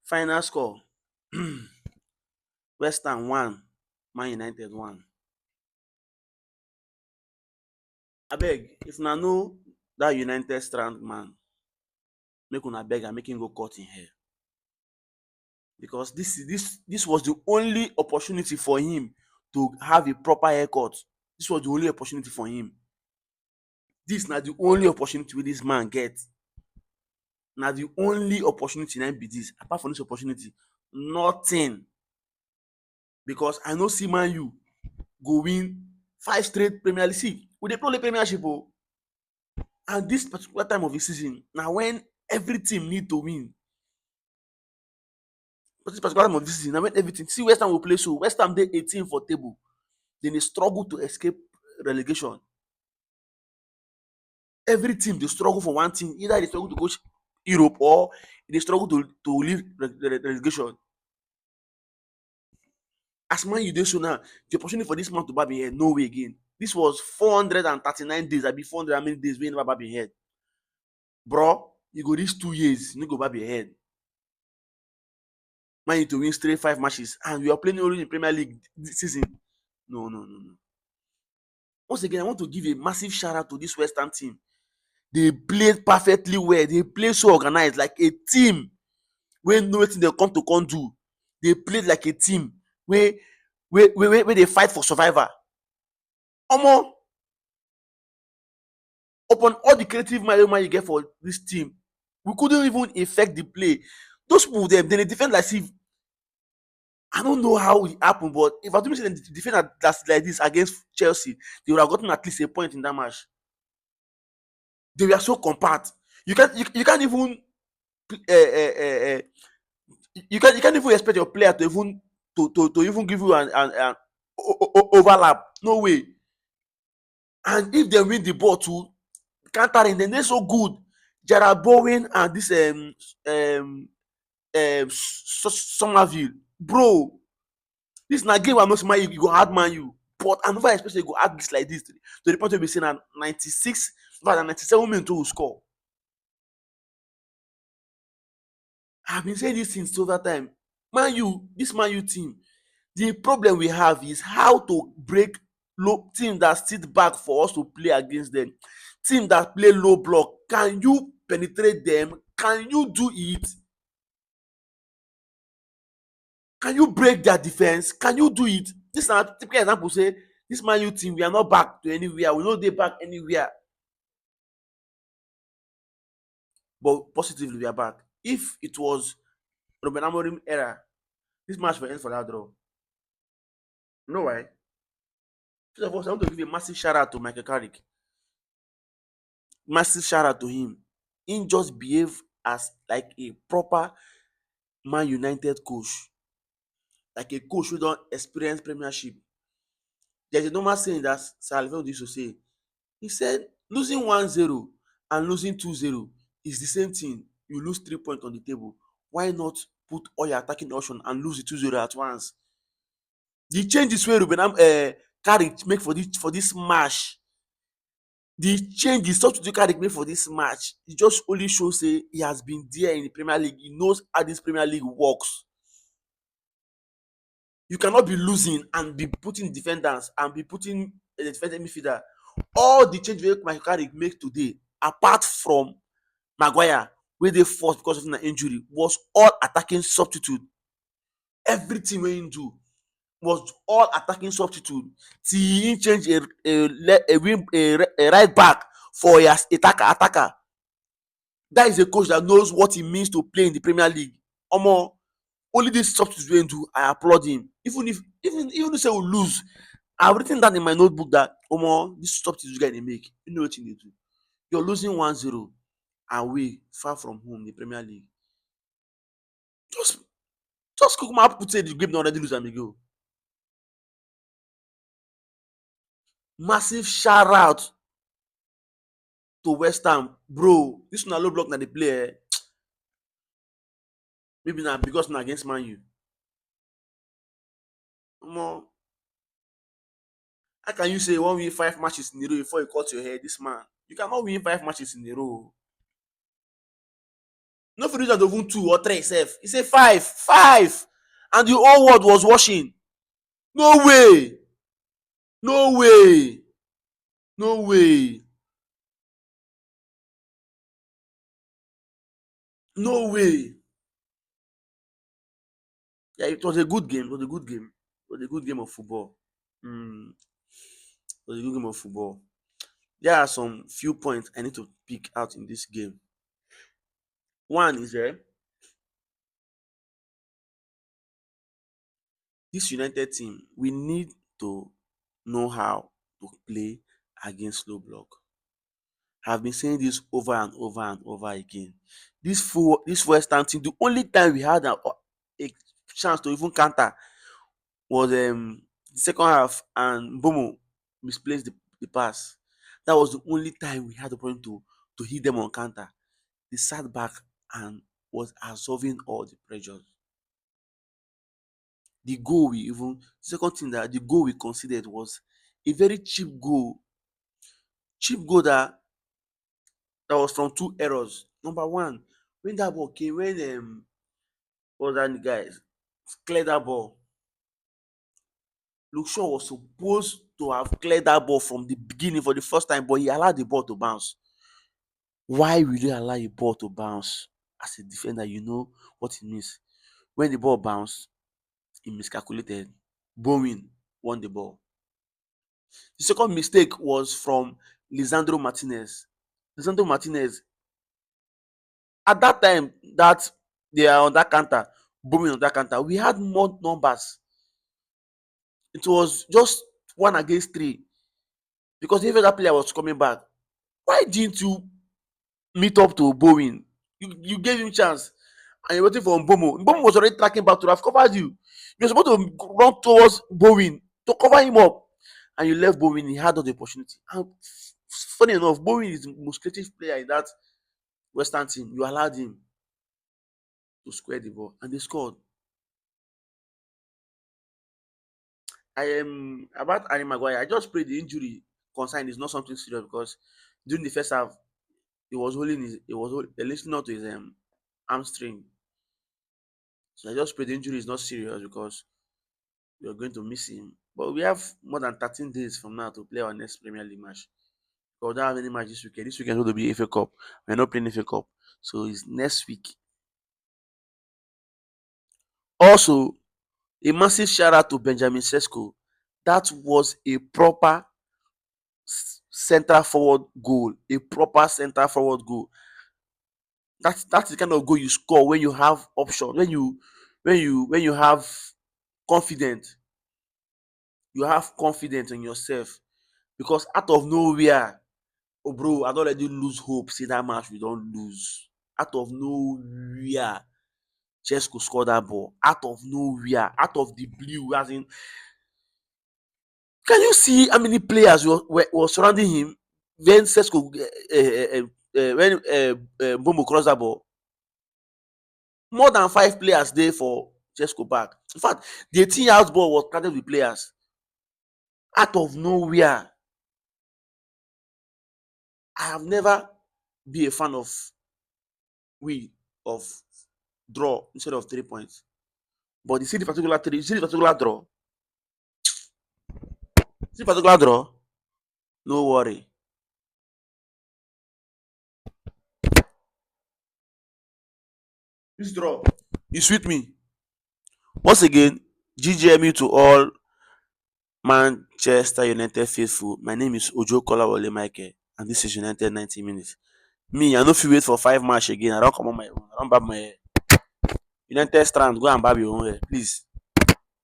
Final score West Ham 1, Man United 1. Abeg, if una know dat United strand man, make una beg am make im go cut im hair, because dis was the only opportunity for him to have a proper haircut. Dis was the only opportunity for him. Dis na the only opportunity wey dis man get. Na the only opportunity na im be dis. Apart from dis opportunity, nothing. Because I no see Man U go win 5 straight Premier League. See, we dey play only Premiership o, and dis particular time of the season na when every team need to win. But dis particular time of the season na when everything. See West Ham go play so. West Ham dey 18 for table. Dem dey struggle to escape relegation. Every team dey struggle for one thing. Either e dey struggle to go Europe or e dey struggle to leave relegation. As Man U dey so now, the opportunity for dis man to barb im hair no way again. Dis was 439 days abi 400 how many days wey e never barb im head. Bro, you go reach 2 years you no go barb your head. Man U to win straight 5 matches and you are playing only in Premier League this season. No. Once again, I want to give a massive shout out to dis West Ham team. They played perfectly well. They play so organized, like a team wey know wetin dem come do. They played like a team wey dey fight for survival. Omo, upon all the creative mind wey Man U get for dis team, we couldn't even effect the play. Those people dem dey defend like if I don't know how it happen, but if I do say dem defend like dis against Chelsea, they would have gotten at least a point in that match. They were so compact. You can't even you can't even expect your player to even give you an overlap. No way. And if dem win the ball too, countering dem dey so good. Gerald Bowen and dis Somerville, bro, dis na game wey I know say Man U go hard Man U, but I never expect say e go hard dis like dis to the point wey be say na 96 infact na 97 minutes wey we score. I been say dis thing since over time. Dis Man U team, the problem we have is how to break low team that sit back for us to play against them. Team that play low block, can you penetrate them? Can you do it? Can you break their defense? Can you do it? Dis na typical example say dis Man U team, we are not back to anywhere. We no dey back anywhere. But positively, we are back. If it was Ruben Amorim era, dis match will end for that draw. You know why? First of all, I want to give a massive shout out to Michael Carrick. Massive shout out to him. He just behave as like a proper Man United coach, like a coach wey don experience Premiership. There's a normal saying that Sir Alvaro used to say. He said losing 1-0 and losing 2-0 is the same thing. You lose 3 points on the table. Why not put all your attacking option and lose the 2-0 at once? The changes wey Ruben Carrick make for this match, the substitute Carrick make for this match, e just only show say he has been there in the Premier League. He knows how this Premier League works. You cannot be losing and be putting defenders and be putting a defensive midfielder. All the change wey Michael Carrick make today, apart from Maguire wey dey forced because of an injury, was all attacking substitute. Everything wey him do was all attacking substitute till he change a right back for a attacker. That is a coach that knows what it means to play in the Premier League. Omo, only this substitute wey him do, I applaud him. Even if say we lose, I have written down in my notebook that omo, this substitute guy dey make, you know wetin dey do. You're losing 1-0 away, far from home in the Premier League. Just kukuma put say the game don already lose am again. Massive shout out to West Ham, bro. This una low block na dey play. Maybe na because na against Man U. Omo, how can you say you wan win 5 matches in a row before you cut your hair? This man, you cannot win 5 matches in a row. No fit reach am to even two or three sef. He say five, five, and the whole world was watching. No way, no way, no way, no way. Yeah, it was a good game. It was a good game. It was a good game of football. Mm, it was a good game of football. There are some few points I need to pick out in this game. One is this United team, we need to know how to play against low block. I've been saying this over and over and over again. This West Ham team, the only time we had a chance to even counter was the second half, and Bomo misplaced the pass. That was the only time we had the point to hit them on counter. They sat back and was absorbing all the pressures. The goal we even second thing that the goal we considered was a very cheap goal that was from two errors. Number one, when that ball came, when what was that guy cleared that ball, Luke Shaw was supposed to have cleared that ball from the beginning for the first time, but he allowed the ball to bounce. Why will you allow a ball to bounce? As a defender, you know what it means. When the ball bounced, he miscalculated. Bowen won the ball. The second mistake was from Lisandro Martinez. Lisandro Martinez, at that time that they are on that counter, booming on that counter, we had more numbers. It was just one against three because if that player was coming back, why didn't you meet up to Bowen? You gave him chance and you're waiting for Mbomo. Mbomo was already tracking back to have covered you. You're supposed to run towards Bowen to cover him up, and you left Bowen. He had all the opportunity. And funny enough, Bowen is the most creative player in that Western team. You allowed him to square the ball, and they scored. I am about Harry Maguire. I just pray the injury concern is not something serious because during the first half, they're listening out to his hamstring. So I just pray the injury is not serious because we are going to miss him. But we have more than 13 days from now to play our next Premier League match. But we don't have any match this weekend. This weekend is going to be FA Cup. We're not playing FA Cup. So it's next week. Also, a massive shout out to Benjamin Sesko. That was a proper centre forward goal. A proper centre forward goal. That's the kind of goal you score when you have option. When you have confidence. You have confidence in yourself. Because out of nowhere, oh bro, I don already lose hope say that match we don lose. Out of nowhere, Chesko score that ball. Out of nowhere, out of the blue, as in, can you see how many players were surrounding him when Sesko when Mbombo cross that ball? More than 5 players dey for Chesko back. In fact, the 18 yards ball was crowded with players. Out of nowhere, I have never been a fan of we of draw instead of 3 points. But you see the particular draw, no worry. This draw, you sweet me. Once again, GGMU to all Manchester United faithful. My name is Ojo Kolawole Michael, and this is United 90 minutes. Me, I no fit wait for 5 match again. I don comot my own. I don barb my hair. United strand, go and barb your own hair, please.